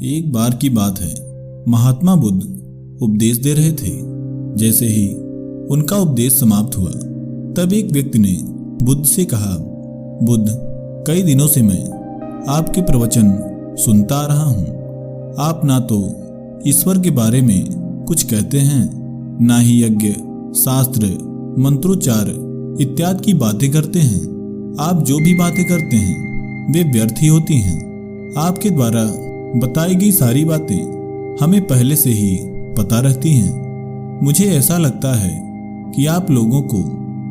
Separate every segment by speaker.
Speaker 1: एक बार की बात है, महात्मा बुद्ध उपदेश दे रहे थे। जैसे ही उनका उपदेश समाप्त हुआ, तब एक व्यक्ति ने बुद्ध से कहा, बुद्ध, कई दिनों से मैं आपके प्रवचन सुनता आ रहा हूँ। आप ना तो ईश्वर के बारे में कुछ कहते हैं, ना ही यज्ञ, शास्त्र, मंत्रोच्चार इत्यादि की बातें करते हैं। आप जो भी बातें करते हैं वे व्यर्थ ही होती हैं। आपके द्वारा बताई गई सारी बातें हमें पहले से ही पता रहती हैं। मुझे ऐसा लगता है कि आप लोगों को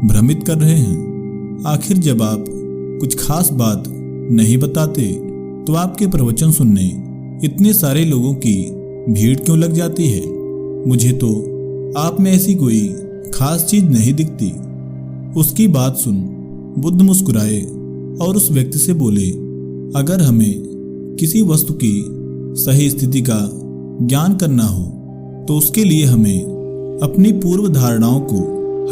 Speaker 1: भ्रमित कर रहे हैं। आखिर जब आप कुछ खास बात नहीं बताते तो आपके प्रवचन सुनने इतने सारे लोगों की भीड़ क्यों लग जाती है? मुझे तो आप में ऐसी कोई खास चीज नहीं दिखती। उसकी बात सुन बुद्ध मुस्कुराए और उस व्यक्ति से बोले, अगर हमें किसी वस्तु की सही स्थिति का ज्ञान करना हो तो उसके लिए हमें अपनी पूर्व धारणाओं को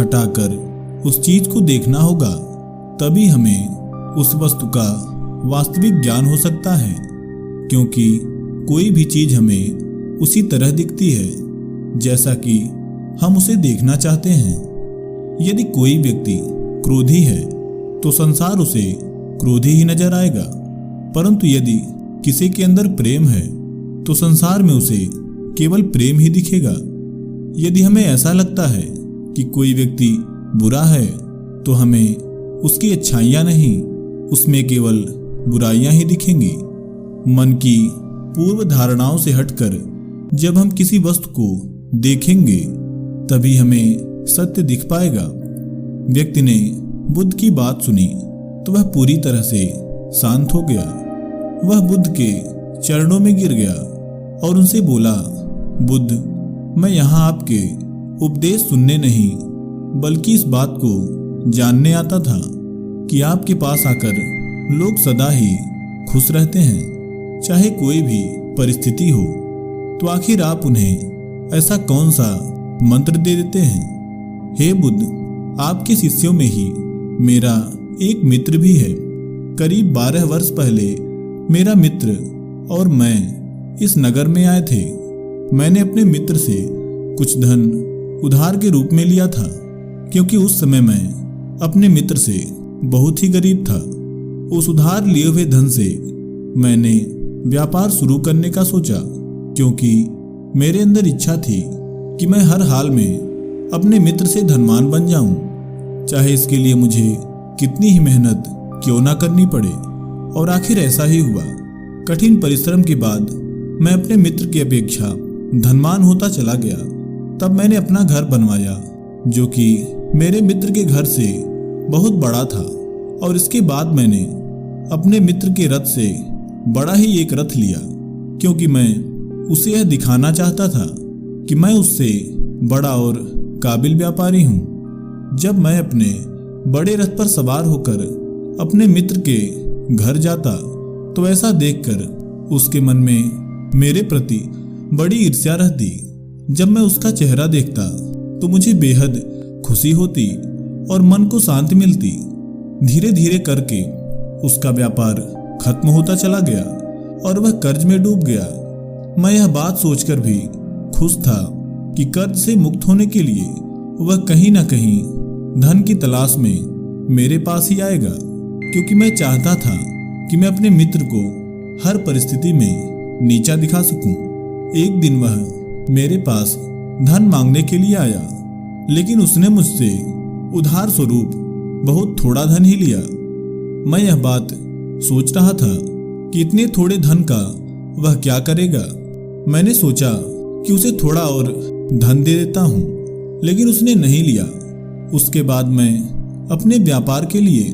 Speaker 1: हटाकर उस चीज को देखना होगा। तभी हमें उस वस्तु का वास्तविक ज्ञान हो सकता है, क्योंकि कोई भी चीज हमें उसी तरह दिखती है जैसा कि हम उसे देखना चाहते हैं। यदि कोई व्यक्ति क्रोधी है तो संसार उसे क्रोधी ही नजर आएगा, परंतु यदि किसी के अंदर प्रेम है तो संसार में उसे केवल प्रेम ही दिखेगा। यदि हमें ऐसा लगता है कि कोई व्यक्ति बुरा है तो हमें उसकी अच्छाइयां नहीं, उसमें केवल बुराइयां ही दिखेंगी। मन की पूर्व धारणाओं से हटकर जब हम किसी वस्तु को देखेंगे तभी हमें सत्य दिख पाएगा। व्यक्ति ने बुद्ध की बात सुनी तो वह पूरी तरह से शांत हो गया। वह बुद्ध के चरणों में गिर गया और उनसे बोला, बुद्ध, मैं यहाँ आपके उपदेश सुनने नहीं बल्कि इस बात को जानने आता था कि आपके पास आकर लोग सदा ही खुश रहते हैं, चाहे कोई भी परिस्थिति हो। तो आखिर आप उन्हें ऐसा कौन सा मंत्र दे देते हैं? हे बुद्ध, आपके शिष्यों में ही मेरा एक मित्र भी है। करीब 12 वर्ष पहले मेरा मित्र और मैं इस नगर में आए थे। मैंने अपने मित्र से कुछ धन उधार के रूप में लिया था, क्योंकि उस समय मैं अपने मित्र से बहुत ही गरीब था। उस उधार लिए हुए धन से मैंने व्यापार शुरू करने का सोचा, क्योंकि मेरे अंदर इच्छा थी कि मैं हर हाल में अपने मित्र से धनवान बन जाऊं, चाहे इसके लिए मुझे कितनी ही मेहनत क्यों ना करनी पड़े। और आखिर ऐसा ही हुआ। कठिन परिश्रम के बाद मैं अपने मित्र की अपेक्षा धनवान होता चला गया। तब मैंने अपना घर बनवाया, जो कि मेरे मित्र के घर से बहुत बड़ा था। और इसके बाद मैंने अपने मित्र के रथ से बड़ा ही एक रथ लिया, क्योंकि मैं उसे यह दिखाना चाहता था कि मैं उससे बड़ा और काबिल व्यापारी हूँ। जब मैं अपने बड़े रथ पर सवार होकर अपने मित्र के घर जाता तो ऐसा देखकर उसके मन में मेरे प्रति बड़ी ईर्ष्या रहती। जब मैं उसका चेहरा देखता तो मुझे बेहद खुशी होती और मन को शांति मिलती। धीरे धीरे करके उसका व्यापार खत्म होता चला गया और वह कर्ज में डूब गया। मैं यह बात सोचकर भी खुश था कि कर्ज से मुक्त होने के लिए वह कहीं ना कहीं धन की तलाश में मेरे पास ही आएगा, क्योंकि मैं चाहता था कि मैं अपने मित्र को हर परिस्थिति में नीचा दिखा सकूं। एक दिन वह मेरे पास धन मांगने के लिए आया, लेकिन उसने मुझसे उधार स्वरूप बहुत थोड़ा धन ही लिया। मैं यह बात सोच रहा था कि इतने थोड़े धन का वह क्या करेगा। मैंने सोचा कि उसे थोड़ा और धन दे देता हूँ, लेकिन उसने नहीं लिया। उसके बाद मैं अपने व्यापार के लिए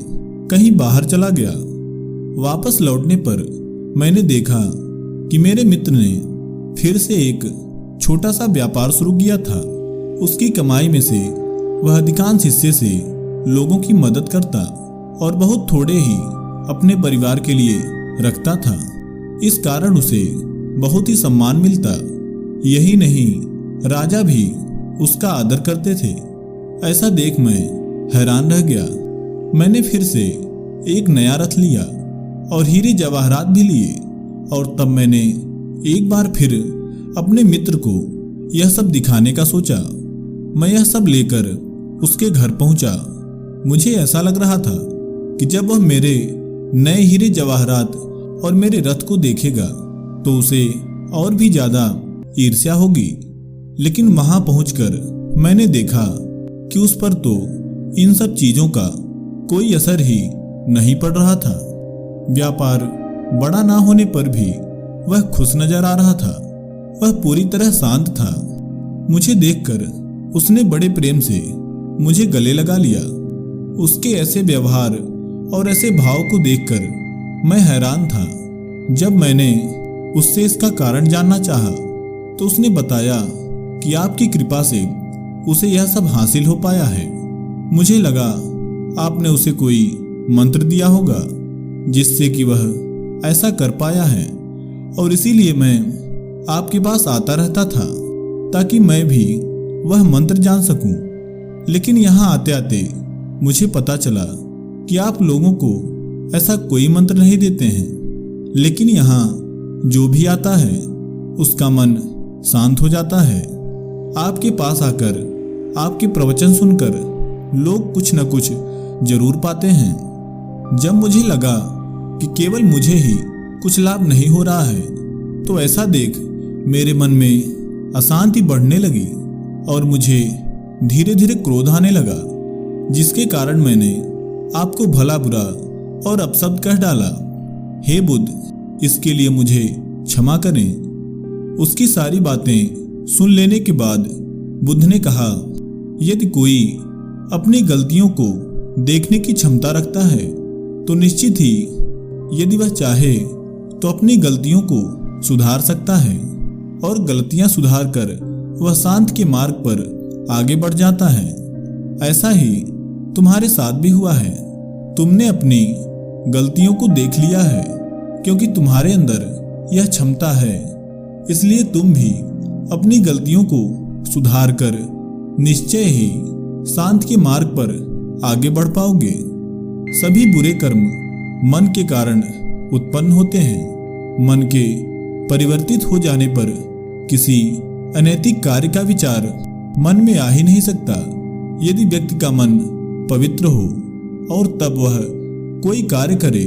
Speaker 1: कहीं बाहर चला गया। वापस लौटने पर मैंने देखा कि मेरे मित्र ने फिर से एक छोटा सा व्यापार शुरू किया था। उसकी कमाई में से वह अधिकांश हिस्से से लोगों की मदद करता और बहुत थोड़े ही अपने परिवार के लिए रखता था। इस कारण उसे बहुत ही सम्मान मिलता। यही नहीं, राजा भी उसका आदर करते थे। ऐसा देख मैं हैरान रह गया। मैंने फिर से एक नया रथ लिया और हीरे जवाहरात भी लिए, और तब मैंने एक बार फिर अपने मित्र को यह सब दिखाने का सोचा। मैं यह सब लेकर उसके घर पहुंचा। मुझे ऐसा लग रहा था कि जब वह मेरे नए हीरे जवाहरात और मेरे रथ को देखेगा तो उसे और भी ज्यादा ईर्ष्या होगी। लेकिन वहां पहुंचकर मैंने देखा कि उस पर तो इन सब चीजों का कोई असर ही नहीं पड़ रहा था। व्यापार बड़ा ना होने पर भी वह खुश नजर आ रहा था। वह पूरी तरह शांत था। मुझे देखकर उसने बड़े प्रेम से मुझे गले लगा लिया। उसके ऐसे व्यवहार और ऐसे भाव को देखकर मैं हैरान था। जब मैंने उससे इसका कारण जानना चाहा तो उसने बताया कि आपकी कृपा से उसे यह सब हासिल हो पाया है। मुझे लगा आपने उसे कोई मंत्र दिया होगा जिससे कि वह ऐसा कर पाया है, और इसीलिए मैं आपके पास आता रहता था ताकि मैं भी वह मंत्र जान सकूं। लेकिन यहाँ आते आते मुझे पता चला कि आप लोगों को ऐसा कोई मंत्र नहीं देते हैं, लेकिन यहाँ जो भी आता है उसका मन शांत हो जाता है। आपके पास आकर आपके प्रवचन सुनकर लोग कुछ न कुछ जरूर पाते हैं। जब मुझे लगा कि केवल मुझे ही कुछ लाभ नहीं हो रहा है तो ऐसा देख मेरे मन में अशांति बढ़ने लगी और मुझे धीरे धीरे क्रोध आने लगा, जिसके कारण मैंने आपको भला बुरा और अपशब्द कह डाला। हे बुद्ध, इसके लिए मुझे क्षमा करें। उसकी सारी बातें सुन लेने के बाद बुद्ध ने कहा, यदि कोई अपनी गलतियों को देखने की क्षमता रखता है तो निश्चित ही यदि वह चाहे तो अपनी गलतियों को सुधार सकता है, और गलतियां सुधार कर वह शांत के मार्ग पर आगे बढ़ जाता है। ऐसा ही तुम्हारे साथ भी हुआ है। तुमने अपनी गलतियों को देख लिया है क्योंकि तुम्हारे अंदर यह क्षमता है, इसलिए तुम भी अपनी गलतियों को सुधार कर निश्चय ही शांत के मार्ग पर आगे बढ़ पाओगे। सभी बुरे कर्म मन के कारण उत्पन्न होते हैं। मन के परिवर्तित हो जाने पर किसी अनैतिक कार्य का विचार मन में आ ही नहीं सकता। यदि व्यक्ति का मन पवित्र हो और तब वह कोई कार्य करे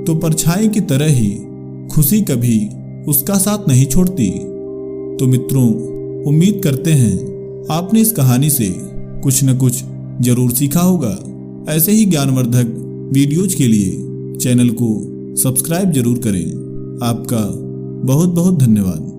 Speaker 1: तो परछाई की तरह ही खुशी कभी उसका साथ नहीं छोड़ती। तो मित्रों, उम्मीद करते हैं आपने इस कहानी से कुछ न कुछ जरूर सीखा होगा। ऐसे ही ज्ञानवर्धक वीडियोज के लिए चैनल को सब्सक्राइब जरूर करें। आपका बहुत बहुत धन्यवाद।